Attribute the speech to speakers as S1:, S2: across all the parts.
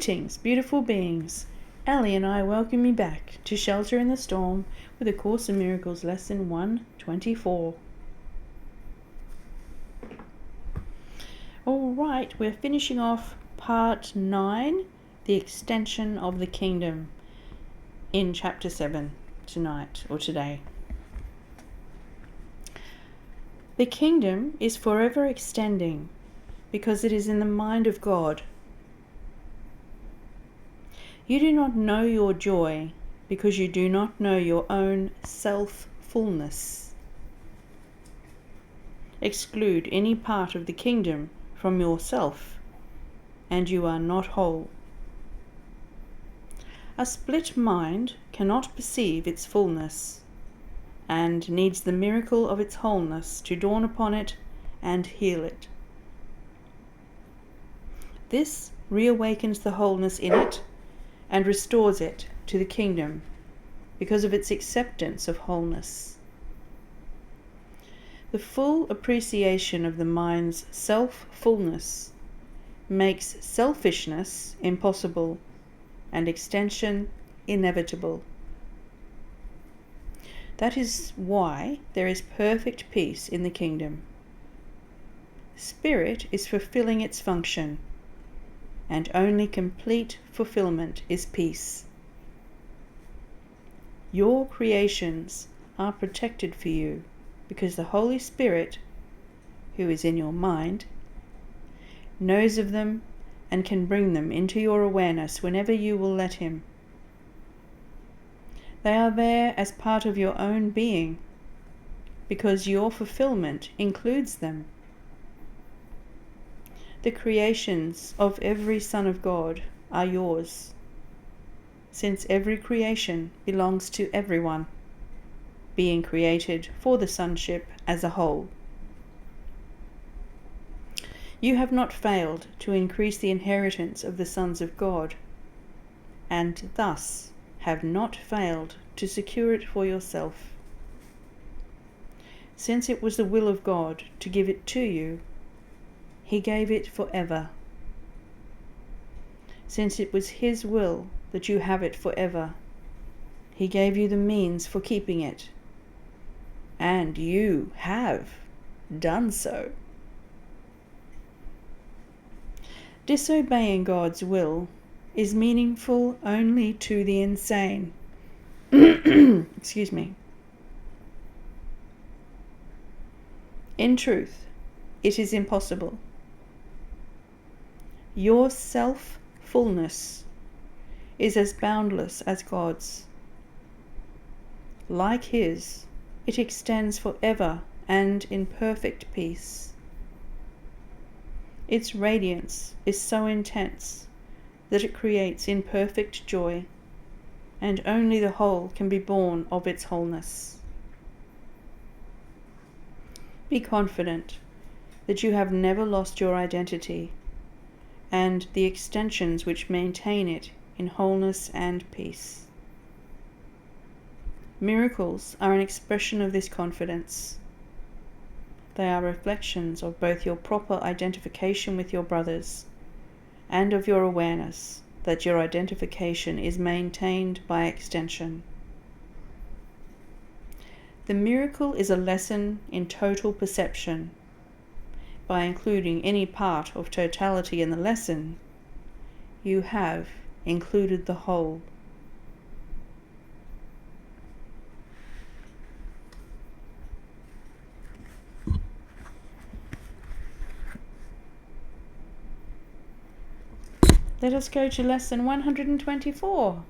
S1: Greetings, beautiful beings. Ellie and I welcome you back to Shelter in the Storm with A Course in Miracles Lesson 124. Alright, we're finishing off part 9, the extension of the kingdom, in chapter 7 tonight or today. The kingdom is forever extending because it is in the mind of God. You do not know your joy because you do not know your own self-fullness. Exclude any part of the kingdom from yourself, and you are not whole. A split mind cannot perceive its fullness, and needs the miracle of its wholeness to dawn upon it and heal it. This reawakens the wholeness in it and restores it to the kingdom because of its acceptance of wholeness. The full appreciation of the mind's self-fullness makes selfishness impossible and extension inevitable. That is why there is perfect peace in the kingdom. Spirit is fulfilling its function, and only complete fulfillment is peace. Your creations are protected for you because the Holy Spirit, who is in your mind, knows of them and can bring them into your awareness whenever you will let him. They are there as part of your own being because your fulfillment includes them. The creations of every Son of God are yours, since every creation belongs to everyone, being created for the sonship as a whole. You have not failed to increase the inheritance of the sons of God, and thus have not failed to secure it for yourself. Since it was the will of God to give it to you, he gave it forever. Since it was his will that you have it forever, he gave you the means for keeping it, and you have done so. Disobeying God's will is meaningful only to the insane. Excuse me. In truth, it is impossible. Your self-fullness is as boundless as God's. Like his, it extends forever and in perfect peace. Its radiance is so intense that it creates imperfect joy, and only the whole can be born of its wholeness. Be confident that you have never lost your identity and the extensions which maintain it in wholeness and peace. Miracles are an expression of this confidence. They are reflections of both your proper identification with your brothers and of your awareness that your identification is maintained by extension. The miracle is a lesson in total perception. By including any part of totality in the lesson, you have included the whole. Let us go to lesson 124.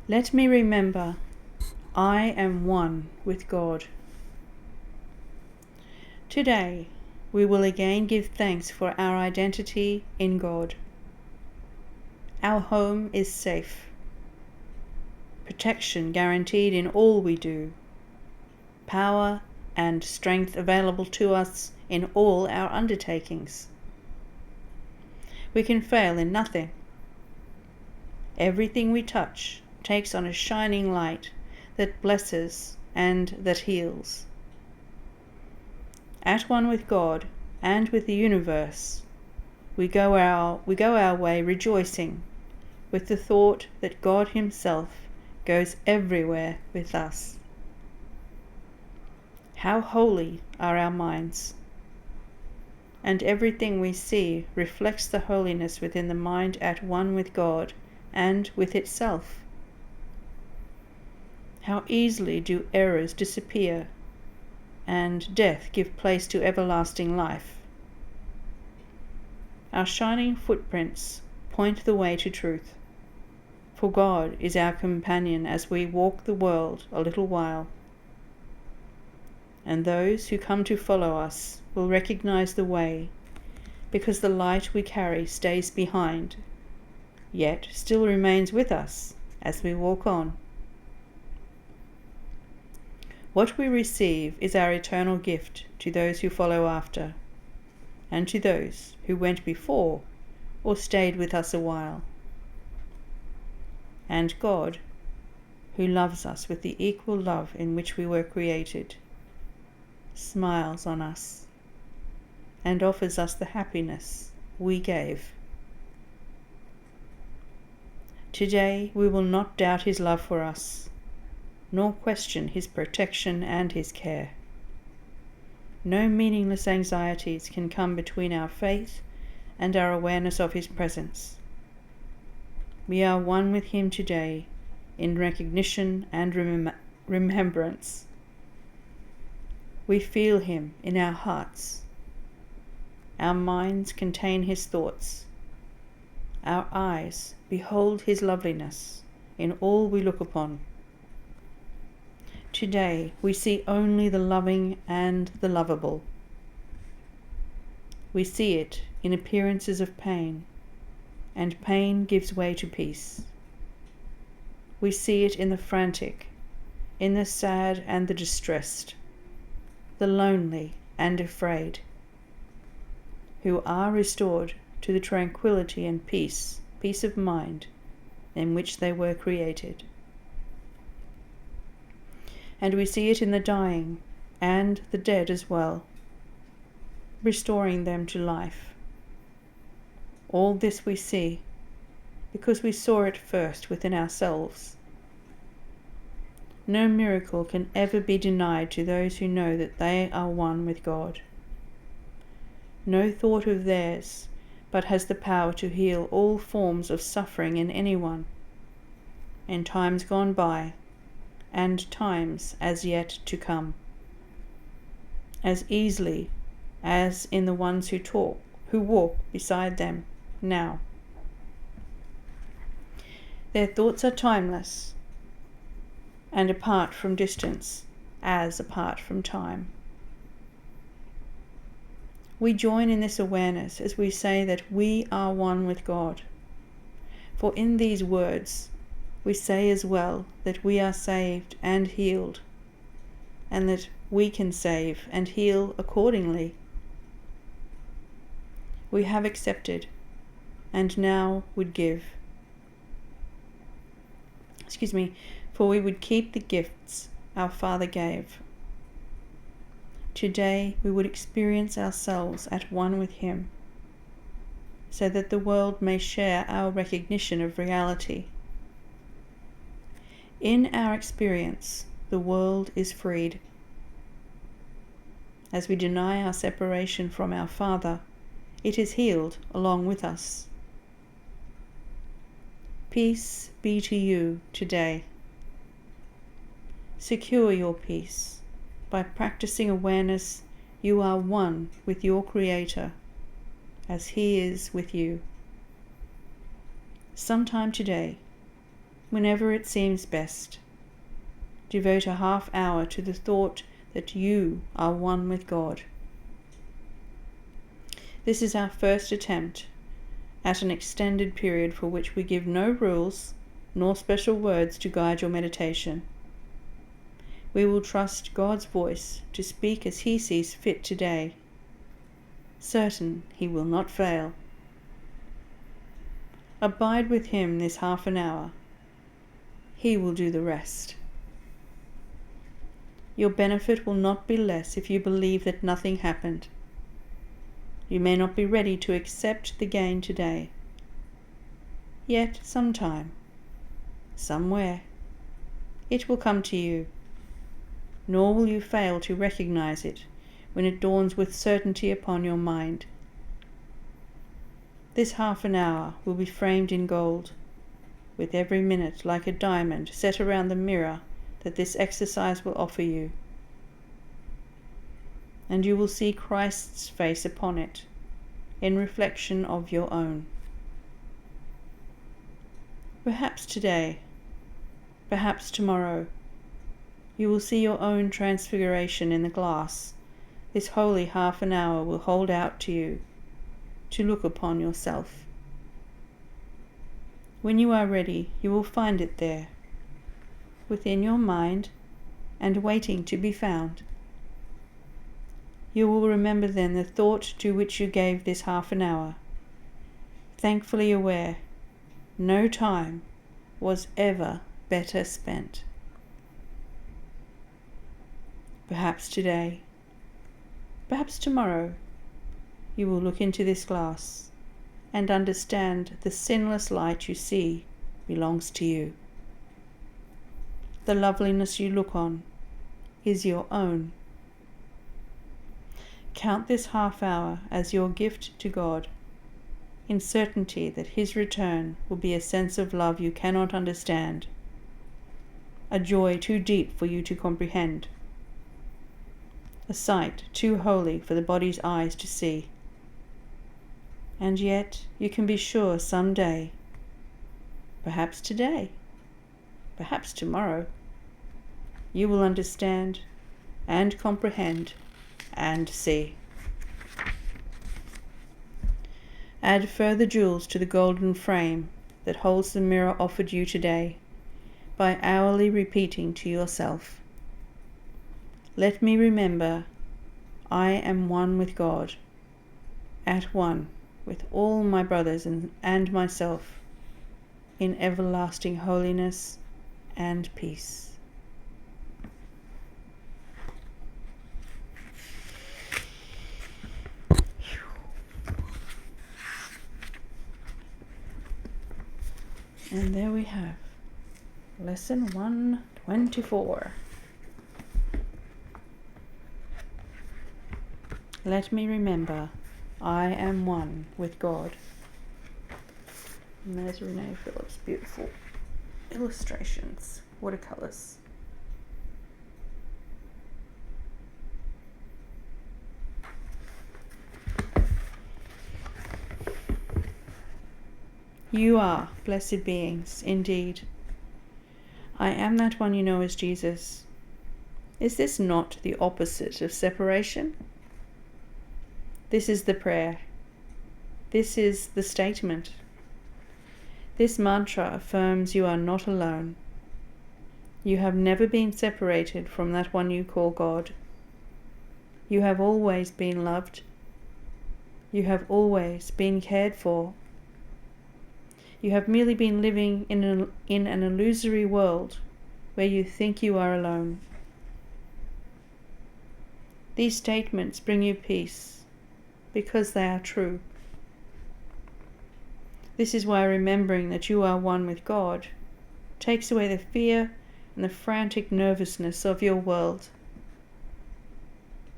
S1: Let me remember, I am one with God. Today, we will again give thanks for our identity in God. Our home is safe. Protection guaranteed in all we do. Power and strength available to us in all our undertakings. We can fail in nothing. Everything we touch takes on a shining light that blesses and that heals. At one with God and with the universe, we go our way rejoicing, with the thought that God Himself goes everywhere with us. How holy are our minds! And everything we see reflects the holiness within the mind at one with God and with itself. How easily do errors disappear and death give place to everlasting life. Our shining footprints point the way to truth, for God is our companion as we walk the world a little while. And those who come to follow us will recognize the way, because the light we carry stays behind, yet still remains with us as we walk on. What we receive is our eternal gift to those who follow after, and to those who went before or stayed with us a while. And God, who loves us with the equal love in which we were created, smiles on us and offers us the happiness we gave. Today we will not doubt His love for us, nor question His protection and His care. No meaningless anxieties can come between our faith and our awareness of His presence. We are one with Him today in recognition and remembrance. We feel Him in our hearts. Our minds contain His thoughts. Our eyes behold His loveliness in all we look upon. Today we see only the loving and the lovable. We see it in appearances of pain, and pain gives way to peace. We see it in the frantic, in the sad and the distressed, the lonely and afraid, who are restored to the tranquility and peace of mind in which they were created. And we see it in the dying and the dead as well, restoring them to life. All this we see because we saw it first within ourselves. No miracle can ever be denied to those who know that they are one with God. No thought of theirs but has the power to heal all forms of suffering in anyone, in times gone by and times as yet to come, as easily as in the ones who walk beside them now. Their thoughts are timeless and apart from distance as apart from time. We join in this awareness as we say that we are one with God. For in these words we say as well that we are saved and healed, and that we can save and heal accordingly. We have accepted and now would give. For we would keep the gifts our Father gave. Today we would experience ourselves at one with Him, so that the world may share our recognition of reality. In our experience, the world is freed. As we deny our separation from our Father, it is healed along with us. Peace be to you today. Secure your peace by practicing awareness you are one with your Creator, as He is with you. Sometime today, whenever it seems best, devote a half hour to the thought that you are one with God. This is our first attempt at an extended period for which we give no rules nor special words to guide your meditation. We will trust God's voice to speak as He sees fit today, certain He will not fail. Abide with Him this half an hour. He will do the rest. Your benefit will not be less if you believe that nothing happened. You may not be ready to accept the gain today. Yet sometime, somewhere, it will come to you, nor will you fail to recognize it when it dawns with certainty upon your mind. This half an hour will be framed in gold, with every minute like a diamond set around the mirror that this exercise will offer you. And you will see Christ's face upon it, in reflection of your own. Perhaps today, perhaps tomorrow, you will see your own transfiguration in the glass this holy half an hour will hold out to you to look upon yourself. When you are ready, you will find it there, within your mind, and waiting to be found. You will remember then the thought to which you gave this half an hour, thankfully aware no time was ever better spent. Perhaps today, perhaps tomorrow, you will look into this glass and understand the sinless light you see belongs to you. The loveliness you look on is your own. Count this half hour as your gift to God, in certainty that His return will be a sense of love you cannot understand, a joy too deep for you to comprehend, a sight too holy for the body's eyes to see. And yet you can be sure some day, perhaps today, perhaps tomorrow, you will understand and comprehend and see. Add further jewels to the golden frame that holds the mirror offered you today by hourly repeating to yourself, "Let me remember I am one with God, at one with all my brothers and myself, in everlasting holiness and peace." And there we have lesson 124. Let me remember I am one with God. And there's Renee Phillips' beautiful illustrations, watercolors. You are blessed beings, indeed. I am that one you know as Jesus. Is this not the opposite of separation? This is the prayer. This is the statement. This mantra affirms you are not alone. You have never been separated from that one you call God. You have always been loved. You have always been cared for. You have merely been living in an illusory world where you think you are alone. These statements bring you peace because they are true. This is why remembering that you are one with God takes away the fear and the frantic nervousness of your world.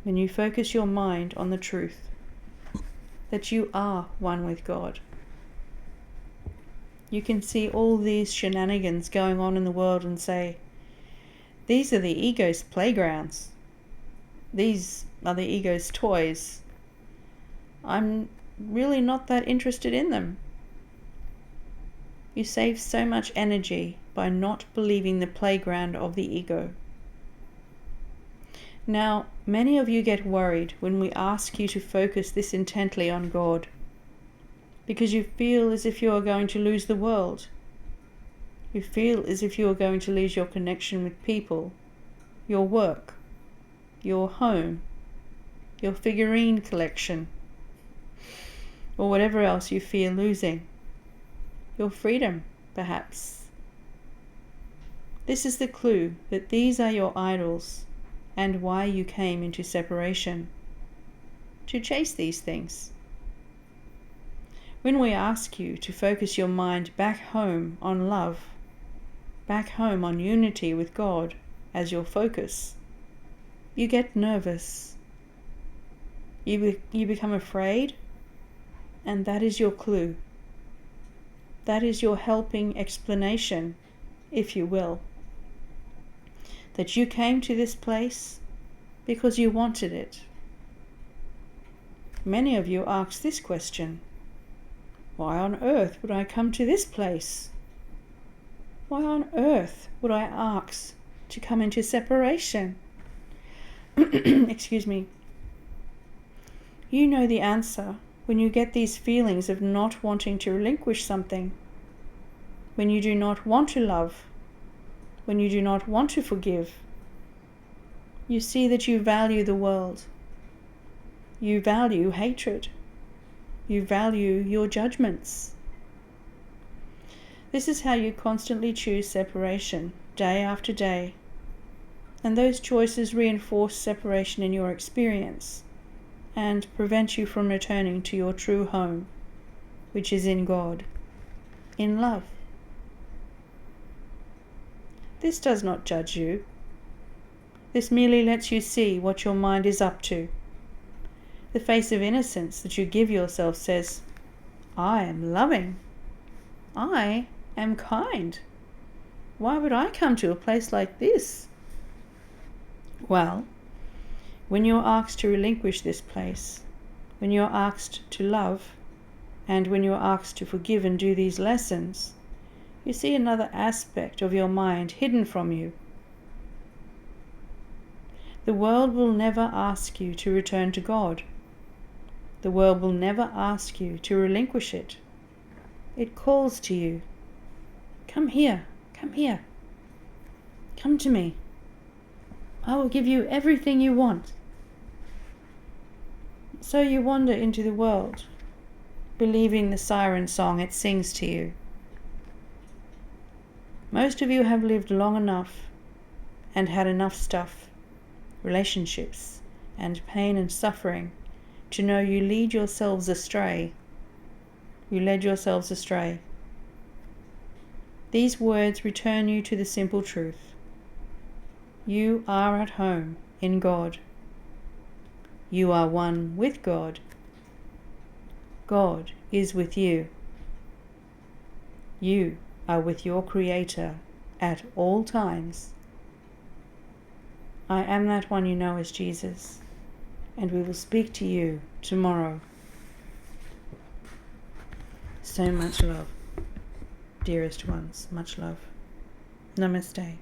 S1: When you focus your mind on the truth that you are one with God, you can see all these shenanigans going on in the world and say, these are the ego's playgrounds. These are the ego's toys. I'm really not that interested in them. You save so much energy by not believing the playground of the ego. Now, many of you get worried when we ask you to focus this intently on God, because you feel as if you are going to lose the world. You feel as if you are going to lose your connection with people, your work, your home, your figurine collection, or whatever else you fear losing. Your freedom, perhaps. This is the clue that these are your idols and why you came into separation, to chase these things. When we ask you to focus your mind back home on love, back home on unity with God as your focus, you get nervous. You become afraid, and that is your clue. That is your helping explanation, if you will, that you came to this place because you wanted it. Many of you ask this question: why on earth would I come to this place? Why on earth would I ask to come into separation? Excuse me. You know the answer when you get these feelings of not wanting to relinquish something, when you do not want to love, when you do not want to forgive. You see that you value the world. You value hatred. You value your judgments. This is how you constantly choose separation, day after day. And those choices reinforce separation in your experience and prevent you from returning to your true home, which is in God, in love. This does not judge you. This merely lets you see what your mind is up to. The face of innocence that you give yourself says, I am loving. I am kind. Why would I come to a place like this? Well, when you're asked to relinquish this place, when you're asked to love, and when you're asked to forgive and do these lessons, you see another aspect of your mind hidden from you. The world will never ask you to return to God. The world will never ask you to relinquish it. It calls to you. Come here, come here. Come to me. I will give you everything you want. So you wander into the world, believing the siren song it sings to you. Most of you have lived long enough and had enough stuff, relationships, and pain and suffering to know you lead yourselves astray. You led yourselves astray. These words return you to the simple truth. You are at home in God. You are one with God. God is with you. You are with your Creator at all times. I am that one you know as Jesus, and we will speak to you tomorrow. So much love, dearest ones, much love. Namaste.